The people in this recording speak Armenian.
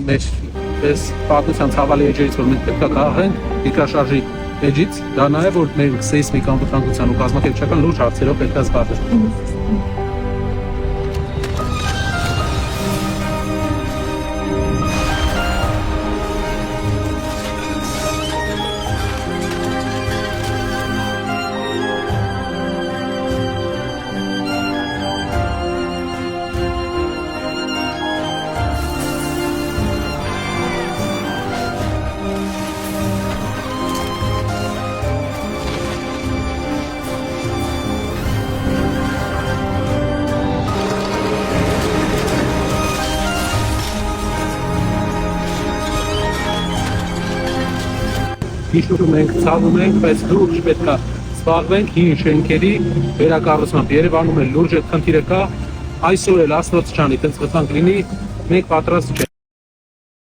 մեր այս պատմության ցավալի էջերից, որ մենք պետք է քաղենք երկրաշարժի էջից, դա նաև որ մենք սեյսմիկ անվտանգության ու կազմակերպչական լուրջ հարցերով պետք է զբաղվենք։ Հիշում ենք, ցավում ենք, բայց լուրջ պետք է զբաղվենք հին շենքերի վերակառուցմամբ։ Երևանում էլ լուրջ այդ խնդիրը կա, այսօր էլ Աստված չանի, այդպես վտանգ լինի, մենք պատրաստ չենք։